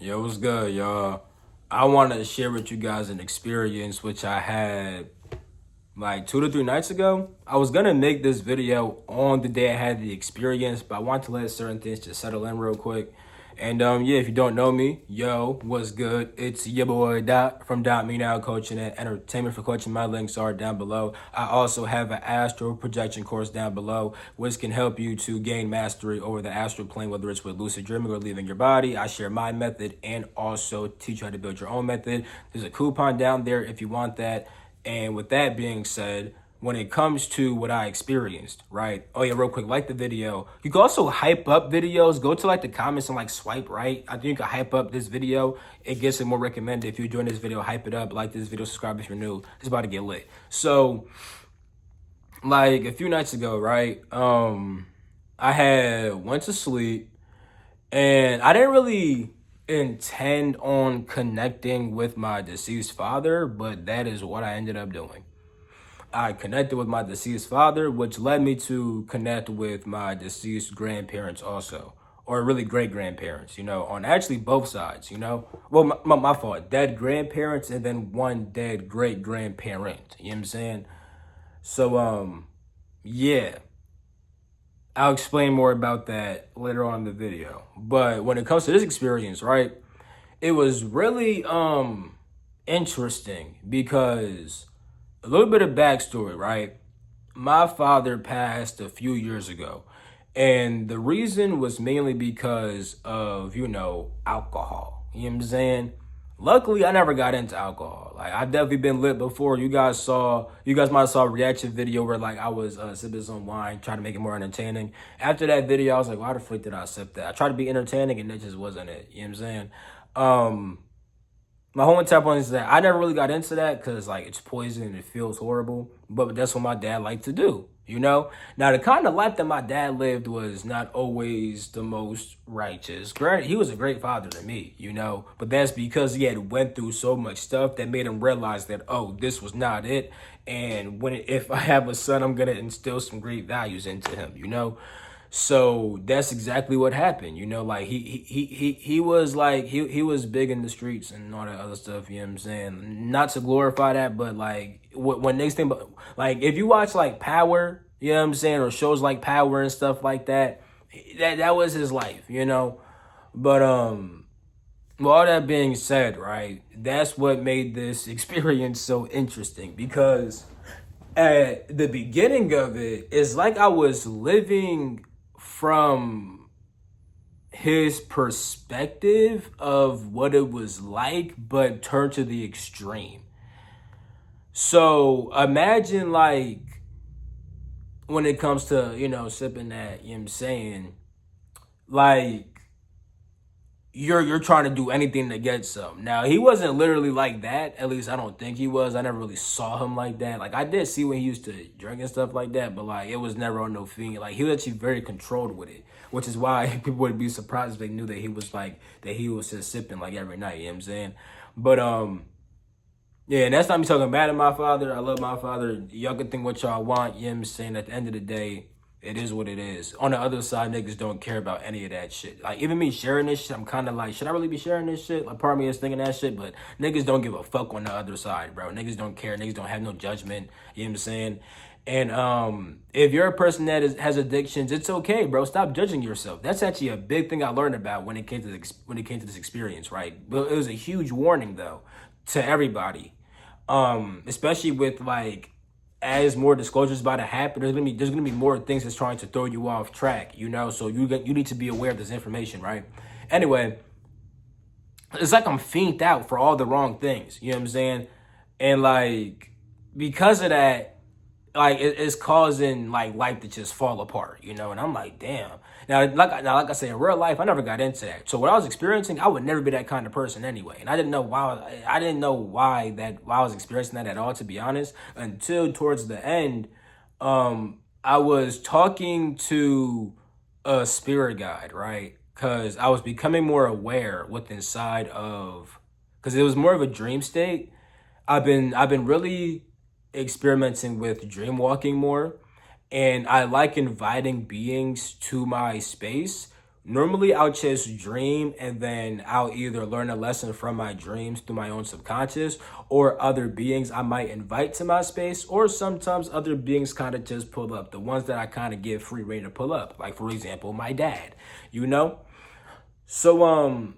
Yo, what's good, y'all? I wanted to share with you guys an experience which I had like 2 to 3 nights ago. I was gonna make this video on the day I had the experience, but I want to let certain things just settle in real quick. And yeah, if you don't know me, yo, what's good? It's your boy Dot from Dot Me Now Coaching and Entertainment for Coaching. My links are down below. I also have an astral projection course down below, which can help you to gain mastery over the astral plane, whether it's with lucid dreaming or leaving your body. I share my method and also teach you how to build your own method. There's a coupon down there if you want that. And with that being said, when it comes to what I experienced, right? Oh yeah, real quick, like the video. You can also hype up videos. Go to like the comments and like swipe right. I think you can hype up this video. It gets it more recommended. If you're doing this video, hype it up. Like this video, subscribe if you're new. It's about to get lit. So like a few nights ago, right? I had went to sleep and I didn't really intend on connecting with my deceased father, but that is what I ended up doing. I connected with my deceased father, which led me to connect with my deceased grandparents also, or really great grandparents, on actually both sides, Well, my fault, dead grandparents and then one dead great grandparent, you know what I'm saying? So, yeah, I'll explain more about that later on in the video. But when it comes to this experience, right, it was really interesting because a little bit of backstory, right? My father passed a few years ago. And the reason was mainly because of, alcohol. You know what I'm saying? Luckily, I never got into alcohol. Like, I've definitely been lit before. You guys might have saw a reaction video where, like, I was sipping some wine, trying to make it more entertaining. After that video, I was like, why the freak did I sip that? I tried to be entertaining, and it just wasn't it. You know what I'm saying? Um, my whole entire point is that I never really got into that because like it's poison and it feels horrible. But that's what my dad liked to do, Now the kind of life that my dad lived was not always the most righteous. Granted, he was a great father to me, But that's because he had went through so much stuff that made him realize that this was not it. And if I have a son, I'm gonna instill some great values into him, So that's exactly what happened, Like he was like he was big in the streets and all that other stuff. You know what I'm saying? Not to glorify that, but like when next thing, like if you watch like Power, you know what I'm saying, or shows like Power and stuff like that, that was his life, But with all that being said, right, that's what made this experience so interesting because at the beginning of it, it's like I was living from his perspective of what it was like, but turned to the extreme. So imagine like when it comes to, sipping that, you know what I'm saying? Like you're trying to do anything to get some. Now he wasn't literally like that. At least I don't think he was. I never really saw him like that. Like I did see when he used to drink and stuff like that, but like it was never on no fiend. Like he was actually very controlled with it, which is why people would be surprised if they knew that he was just sipping like every night. You know what I'm saying? But yeah, and that's not me talking bad at my father. I love my father. Y'all can think what y'all want. You know what I'm saying? At the end of the day, it is what it is. On the other side, niggas don't care about any of that shit. Like, even me sharing this shit, I'm kind of like, should I really be sharing this shit? Like, part of me is thinking that shit, but niggas don't give a fuck on the other side, bro. Niggas don't care. Niggas don't have no judgment. You know what I'm saying? And if you're a person that has addictions, it's okay, bro. Stop judging yourself. That's actually a big thing I learned about when it came to this experience, right? But it was a huge warning though to everybody, especially with like as more disclosures about to happen, there's gonna be more things that's trying to throw you off track, So you need to be aware of this information, right? Anyway, it's like I'm fiended out for all the wrong things, you know what I'm saying? And like because of that, like it's causing like life to just fall apart, And I'm like, damn. Like I said, in real life, I never got into that. So what I was experiencing, I would never be that kind of person anyway. And I didn't know why. I didn't know why I was experiencing that at all, to be honest, until towards the end. I was talking to a spirit guide, right? Because I was becoming more aware with inside of, because it was more of a dream state. I've been really experimenting with dream walking more, and I like inviting beings to my space Normally, I'll just dream and then I'll either learn a lesson from my dreams through my own subconscious or other beings I might invite to my space, or sometimes other beings kind of just pull up, the ones that I kind of give free reign to pull up. Like, for example, my dad, you know? So,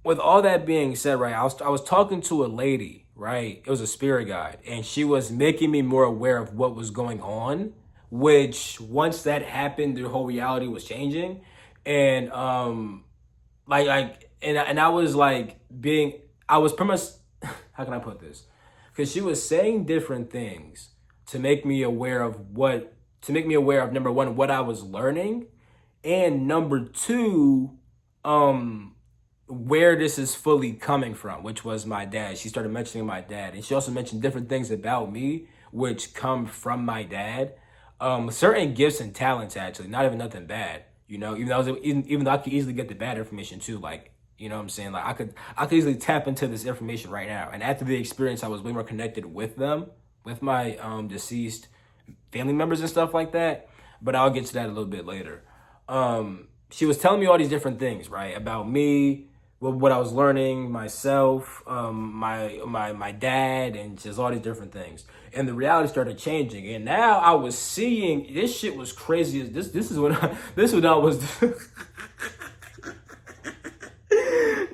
with all that being said, right, I was talking to a lady, right? It was a spirit guide, and she was making me more aware of what was going on, which once that happened, the whole reality was changing. And and I was like being I was pretty much how can I put this? Because she was saying different things to make me aware of number one, what I was learning, and number two, um where this is fully coming from, which was my dad. She started mentioning my dad, and she also mentioned different things about me which come from my dad. Certain gifts and talents, actually, not even nothing bad. Even though I could easily get the bad information too, like, you know what I'm saying? Like, I could easily tap into this information right now. And after the experience, I was way more connected with them, with my deceased family members and stuff like that. But I'll get to that a little bit later. She was telling me all these different things, right, about me, what I was learning, myself, my dad, and just all these different things. And the reality started changing, and now I was seeing this shit was crazy. This is what I was.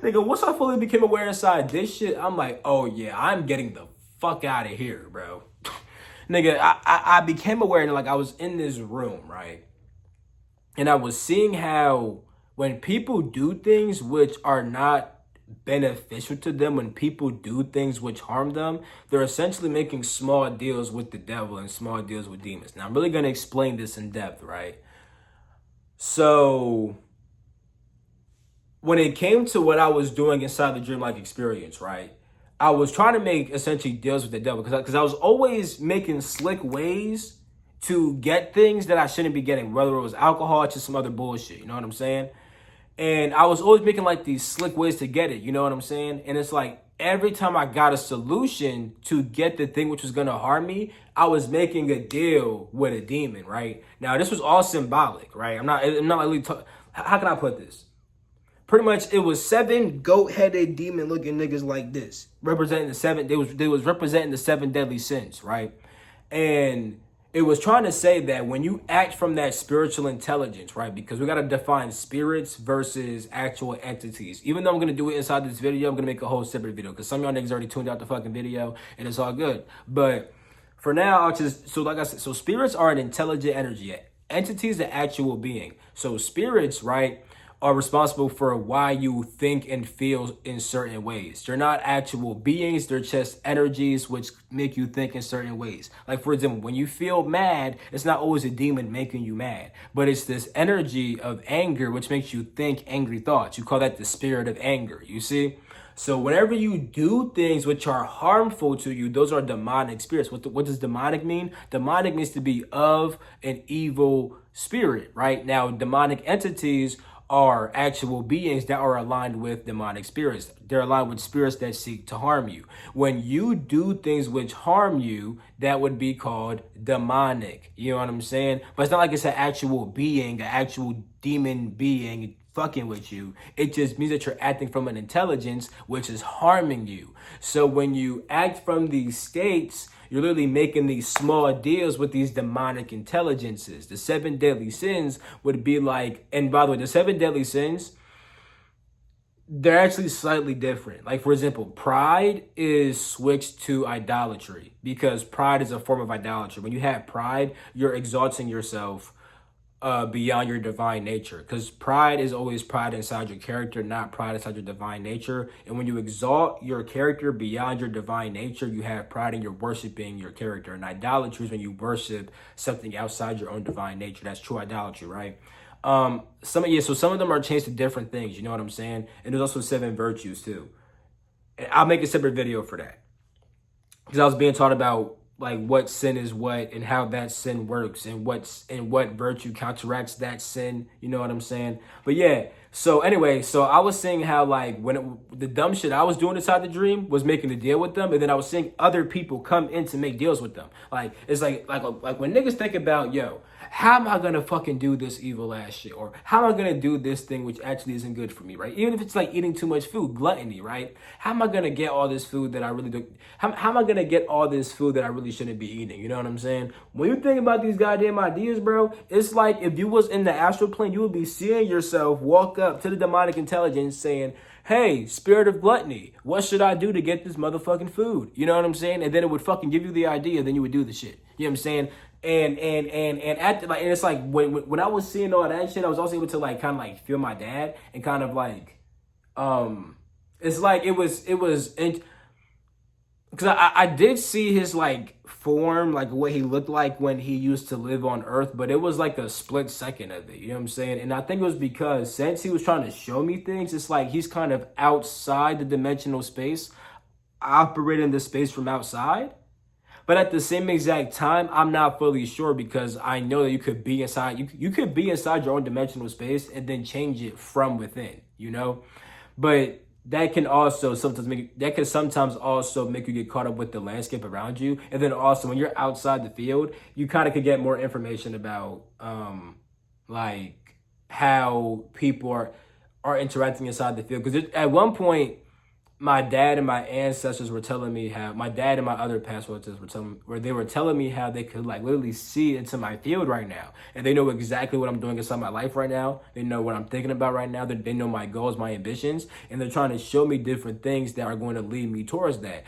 Nigga, once I fully became aware inside this shit, I'm like, oh yeah, I'm getting the fuck out of here, bro. Nigga, I became aware, and like I was in this room, right? And I was seeing how when people do things which are not beneficial to them, when people do things which harm them, they're essentially making small deals with the devil and small deals with demons. Now, I'm really going to explain this in depth, right? So, when it came to what I was doing inside the dreamlike experience, right, I was trying to make essentially deals with the devil because I was always making slick ways to get things that I shouldn't be getting, whether it was alcohol or just some other bullshit, you know what I'm saying? And I was always making like these slick ways to get it, you know what I'm saying? And it's like every time I got a solution to get the thing which was gonna harm me, I was making a deal with a demon, right? Now this was all symbolic, right? I'm not really how can I put this? Pretty much it was 7 goat-headed demon looking niggas like this, representing they was representing the 7 deadly sins, right? And it was trying to say that when you act from that spiritual intelligence, right? Because we got to define spirits versus actual entities. Even though I'm going to do it inside this video, I'm going to make a whole separate video because some of y'all niggas already tuned out the fucking video and it's all good. But for now, I'll just, so like I said, so spirits are an intelligent energy. Entities, the actual being. So spirits, right, are responsible for why you think and feel in certain ways. They're not actual beings, they're just energies which make you think in certain ways. Like, for example, when you feel mad, it's not always a demon making you mad, but it's this energy of anger which makes you think angry thoughts. You call that the spirit of anger, you see? So whenever you do things which are harmful to you, those are demonic spirits. What does demonic mean? Demonic means to be of an evil spirit, right? Now, demonic entities are actual beings that are aligned with demonic spirits. They're aligned with spirits that seek to harm you. When you do things which harm you, that would be called demonic. You know what I'm saying? But it's not like it's an actual being, an actual demon being fucking with you. It just means that you're acting from an intelligence which is harming you. So when you act from these states, you're literally making these small deals with these demonic intelligences. The 7 deadly sins would be like, and by the way, the 7 deadly sins, they're actually slightly different. Like, for example, pride is switched to idolatry because pride is a form of idolatry. When you have pride, you're exalting yourself beyond your divine nature, because pride is always pride inside your character, not pride inside your divine nature. And when you exalt your character beyond your divine nature, you have pride and you're worshiping your character. And idolatry is when you worship something outside your own divine nature. That's true idolatry, right? Some of them are changed to different things, you know what I'm saying? And there's also 7 virtues too. And I'll make a separate video for that, because I was being taught about like what sin is what and how that sin works and what virtue counteracts that sin, you know what I'm saying? But yeah, so anyway, so I was saying how like the dumb shit I was doing inside the dream was making the deal with them, and then I was seeing other people come in to make deals with them. Like it's like when niggas think about, yo, how am I gonna fucking do this evil ass shit? Or how am I gonna do this thing which actually isn't good for me, right? Even if it's like eating too much food, gluttony, right? How am I gonna get all this food that I really do? How am I gonna get all this food that I really shouldn't be eating? You know what I'm saying? When you think about these goddamn ideas, bro, it's like if you was in the astral plane, you would be seeing yourself walk up to the demonic intelligence saying, hey, spirit of gluttony, what should I do to get this motherfucking food? You know what I'm saying? And then it would fucking give you the idea, then you would do the shit. You know what I'm saying? And at like, and it's like when I was seeing all that shit, I was also able to like kind of like feel my dad and kind of like it's like it was because I did see his like form, like what he looked like when he used to live on Earth, but it was like a split second of it. You know what I'm saying? And I think it was because since he was trying to show me things, it's like he's kind of outside the dimensional space, operating the space from outside. But at the same exact time, I'm not fully sure because I know that you could be inside. You could be inside your own dimensional space and then change it from within. You know, but that can also sometimes also make you get caught up with the landscape around you. And then also when you're outside the field, you kind of could get more information about like how people are interacting inside the field. Because at one point, my dad and my ancestors were telling me how my dad and my other past relatives were telling me how they could like literally see into my field right now, and they know exactly what I'm doing inside my life right now. They know what I'm thinking about right now. They know my goals, my ambitions, and they're trying to show me different things that are going to lead me towards that.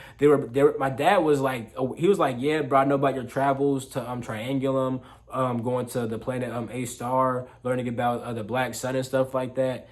My dad was like, he was like, yeah, bro, I know about your travels to Triangulum, going to the planet A star, learning about the black sun and stuff like that.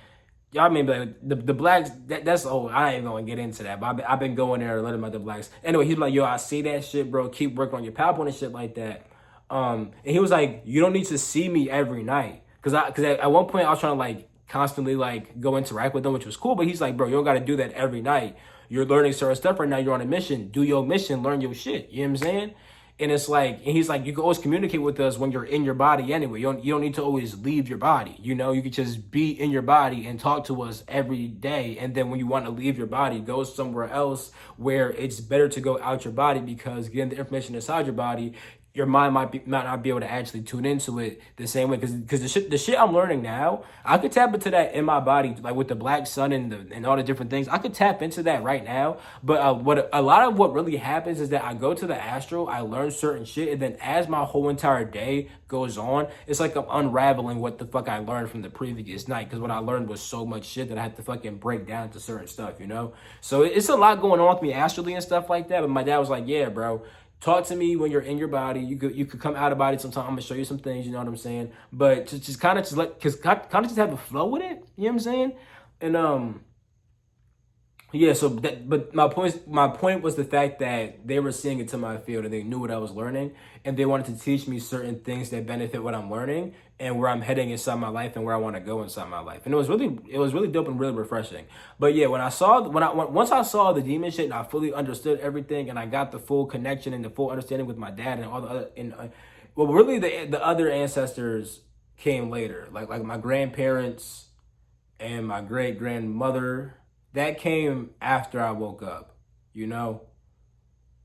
Y'all mean like the blacks, that's old. I ain't gonna get into that, but I've been going there learning about the blacks. Anyway, he's like, yo, I see that shit, bro. Keep working on your PowerPoint and shit like that. And he was like, you don't need to see me every night. Cause at one point I was trying to like constantly like go interact with them, which was cool. But he's like, bro, you don't gotta do that every night. You're learning certain stuff right now. You're on a mission. Do your mission, learn your shit. You know what I'm saying? And it's like, and he's like, you can always communicate with us when you're in your body anyway. You don't need to always leave your body. You know, you can just be in your body and talk to us every day. And then when you want to leave your body, go somewhere else where it's better to go out your body, because getting the information inside your body, your mind might not be able to actually tune into it the same way. Because the shit I'm learning now, I could tap into that in my body, like with the black sun and all the different things. I could tap into that right now. But what a lot of what really happens is that I go to the astral, I learn certain shit, and then as my whole entire day goes on, it's like I'm unraveling what the fuck I learned from the previous night. Because what I learned was so much shit that I had to fucking break down to certain stuff, you know? So it's a lot going on with me astrally and stuff like that. But my dad was like, yeah, bro, talk to me when you're in your body. You could come out of body sometime. I'm gonna show you some things. You know what I'm saying? But just kind of just have a flow with it. You know what I'm saying? And yeah. So but my point was the fact that they were seeing into my field and they knew what I was learning, and they wanted to teach me certain things that benefit what I'm learning and where I'm heading inside my life and where I want to go inside my life. And it was really dope and really refreshing. But yeah, once I saw the demon shit and I fully understood everything and I got the full connection and the full understanding with my dad and all the other well, really the other ancestors came later, like my grandparents and my great grandmother. That came after I woke up, you know.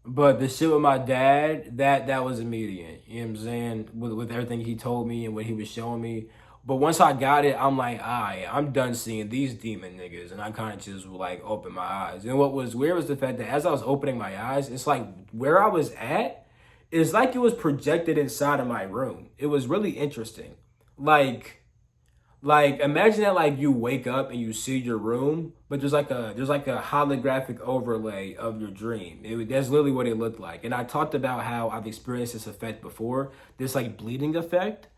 But the shit with my dad, that was immediate. You know what I'm saying? With everything he told me and what he was showing me. But once I got it, I'm like, I'm done seeing these demon niggas. And I kind of just like open my eyes. And what was weird was the fact that as I was opening my eyes, it's like where I was at, it's like it was projected inside of my room. It was really interesting. Like imagine that like you wake up and you see your room, but there's like a holographic overlay of your dream. That's literally what it looked like. And I talked about how I've experienced this effect before, this like bleeding effect.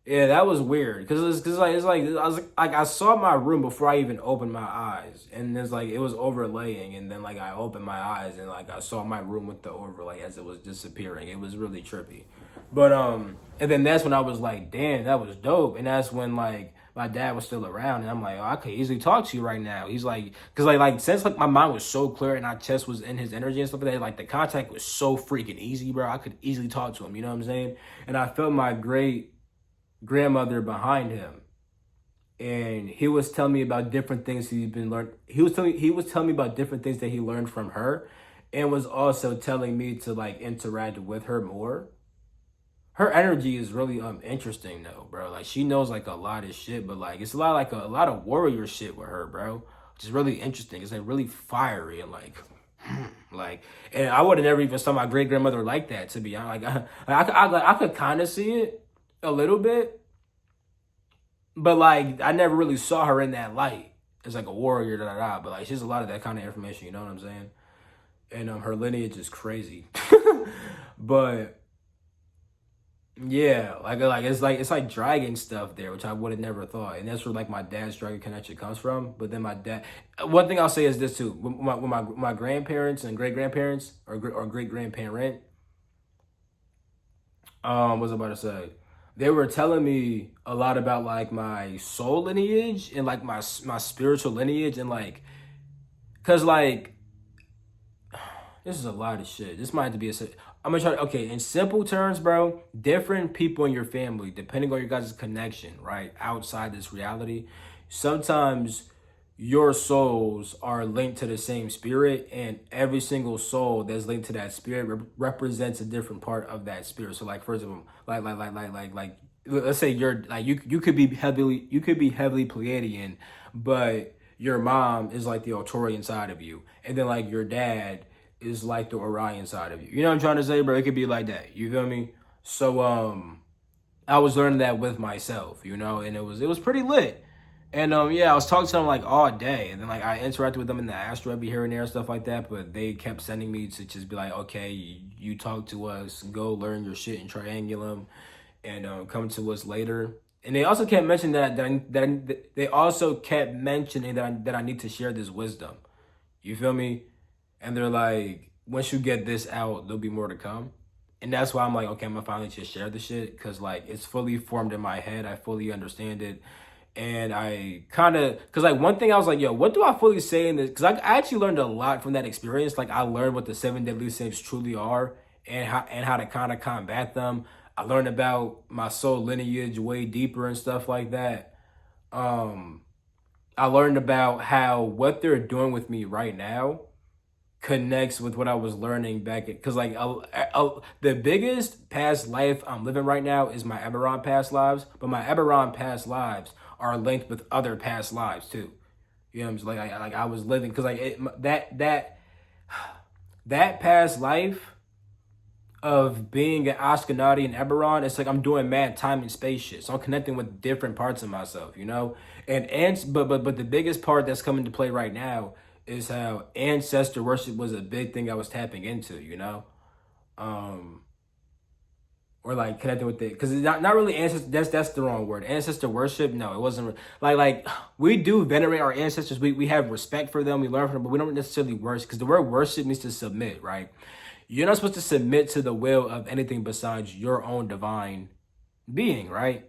Yeah, that was weird because I saw my room before I even opened my eyes, and there's like it was overlaying, and then like I opened my eyes and like I saw my room with the overlay as it was disappearing. It was really trippy. But and then that's when I was like, damn, that was dope. And that's when like my dad was still around, and I'm like, oh, I could easily talk to you right now. He's like, because like since like my mind was so clear and my chest was in his energy and stuff like that, like the contact was so freaking easy, bro. I could easily talk to him. You know what I'm saying? And I felt my great grandmother behind him, and he was telling me about different things he'd been learned. He was telling me about different things that he learned from her, and was also telling me to like interact with her more. her energy is really interesting though, bro. Like she knows like a lot of shit, but like it's a lot like a lot of warrior shit with her, bro. Which is really interesting. It's like really fiery and like like, and I would have never even saw my great grandmother like that, to be honest. I could kind of see it a little bit, but like I never really saw her in that light as like a warrior, da da da. But like she's a lot of that kind of information, you know what I'm saying? And her lineage is crazy, but yeah, it's like dragon stuff there, which I would have never thought, and that's where like my dad's dragon connection comes from. But then my dad, one thing I'll say is this too: when my grandparents and great grandparents or great grandparent, what was I about to say? They were telling me a lot about like my soul lineage and like my spiritual lineage and like, cause like this is a lot of shit. This might have to be a. I'm gonna try. Okay, in simple terms, bro. Different people in your family, depending on your guys' connection, right, outside this reality, sometimes your souls are linked to the same spirit, and every single soul that's linked to that spirit represents a different part of that spirit. So, like, first of all, like, let's say you're like you could be heavily Pleiadian, but your mom is like the Arcturian side of you, and then like your dad is like the Orion side of you. You know what I'm trying to say, bro? It could be like that. You feel me? So I was learning that with myself, you know, and it was pretty lit. And yeah, I was talking to them like all day, and then like I interacted with them in the Astral every here and there and stuff like that. But they kept sending me to just be like, okay, you talk to us, go learn your shit in Triangulum, and come to us later. And they also kept mentioning they also kept mentioning that I need to share this wisdom. You feel me? And they're like, once you get this out, there'll be more to come. And that's why I'm like, okay, I'm gonna finally just share the shit because like it's fully formed in my head. I fully understand it. And I kind of, because like one thing I was like, yo, what do I fully say in this? Because I actually learned a lot from that experience. Like I learned what the seven deadly sins truly are and how to kind of combat them. I learned about my soul lineage way deeper and stuff like that. Um, I learned about how what they're doing with me right now connects with what I was learning back at, because like the biggest past life I'm living right now is my Eberron past lives, but my Eberron past lives are linked with other past lives too. You know what I'm saying? Like I was living because like that past life of being an Astronaut and Eberron, it's like I'm doing mad time and space shit. So I'm connecting with different parts of myself, you know? But the biggest part that's coming to play right now is how ancestor worship was a big thing I was tapping into, you know? Um or like connecting with it because it's not really ancestor, that's the wrong word. Ancestor worship, no, it wasn't like we do venerate our ancestors, we have respect for them, we learn from them, but we don't necessarily worship because the word worship means to submit, right? You're not supposed to submit to the will of anything besides your own divine being, right?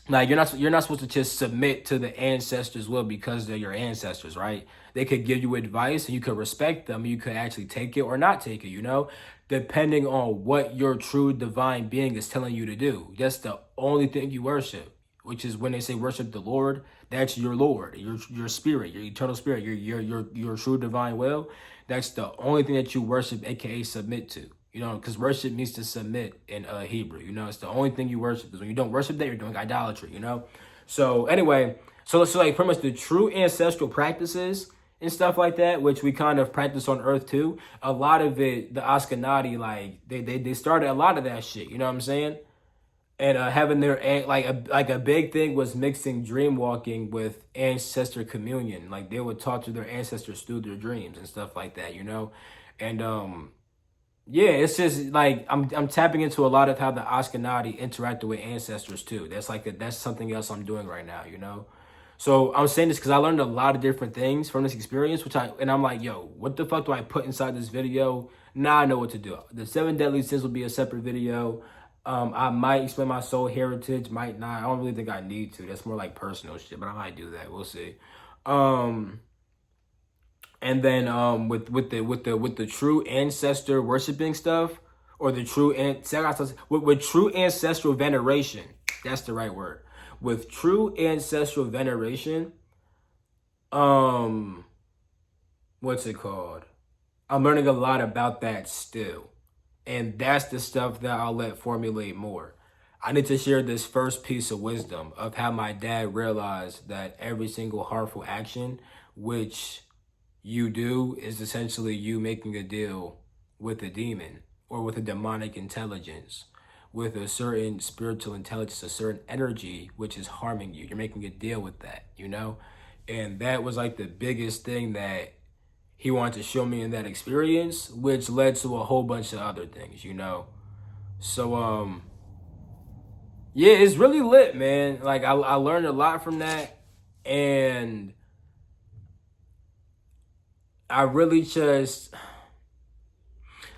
Like you're not supposed to just submit to the ancestors' will because they're your ancestors, right? They could give you advice and you could respect them. You could actually take it or not take it, you know, depending on what your true divine being is telling you to do. That's the only thing you worship, which is when they say worship the Lord, that's your Lord, your spirit, your eternal spirit, your true divine will. That's the only thing that you worship, aka submit to. You know, because worship means to submit in Hebrew. You know, it's the only thing you worship. Because when you don't worship that, you're doing idolatry, you know? So anyway, so like pretty much the true ancestral practices and stuff like that, which we kind of practice on Earth too. A lot of it, the Askanadi, like they started a lot of that shit. You know what I'm saying? And having their like a big thing was mixing dream walking with ancestor communion. Like they would talk to their ancestors through their dreams and stuff like that. You know, and yeah, it's just like I'm tapping into a lot of how the Ashkenazi interacted with ancestors too. That's something else I'm doing right now, you know. So I'm saying this because I learned a lot of different things from this experience, and I'm like, yo, what the fuck do I put inside this video? Now I know what to do. The seven deadly sins will be a separate video. I might explain my soul heritage, might not. I don't really think I need to. That's more like personal shit, but I might do that. We'll see. And then with the true ancestor worshiping stuff, or the true with true ancestral veneration, that's the right word. With true ancestral veneration, what's it called? I'm learning a lot about that still. And that's the stuff that I'll let formulate more. I need to share this first piece of wisdom of how my dad realized that every single harmful action, which you do, is essentially you making a deal with a demon or with a demonic intelligence, with a certain spiritual intelligence, a certain energy which is harming you. You're making a deal with that, you know? And that was like the biggest thing that he wanted to show me in that experience, which led to a whole bunch of other things, you know? So, yeah, it's really lit, man. Like, I learned a lot from that. And I really just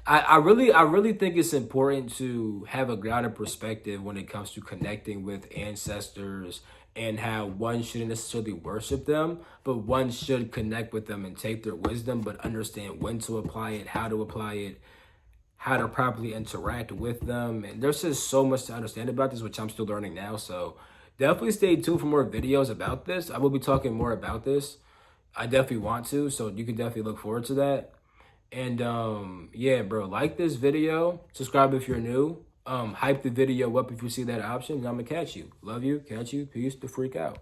I really think it's important to have a grounded perspective when it comes to connecting with ancestors, and how one shouldn't necessarily worship them, but one should connect with them and take their wisdom, but understand when to apply it, how to properly interact with them. And there's just so much to understand about this, which I'm still learning now. So definitely stay tuned for more videos about this. I will be talking more about this. I definitely want to, so you can definitely look forward to that. And yeah, bro, like this video, subscribe if you're new. Hype the video up if you see that option, and I'm gonna catch you. Love you, catch you, peace the freak out.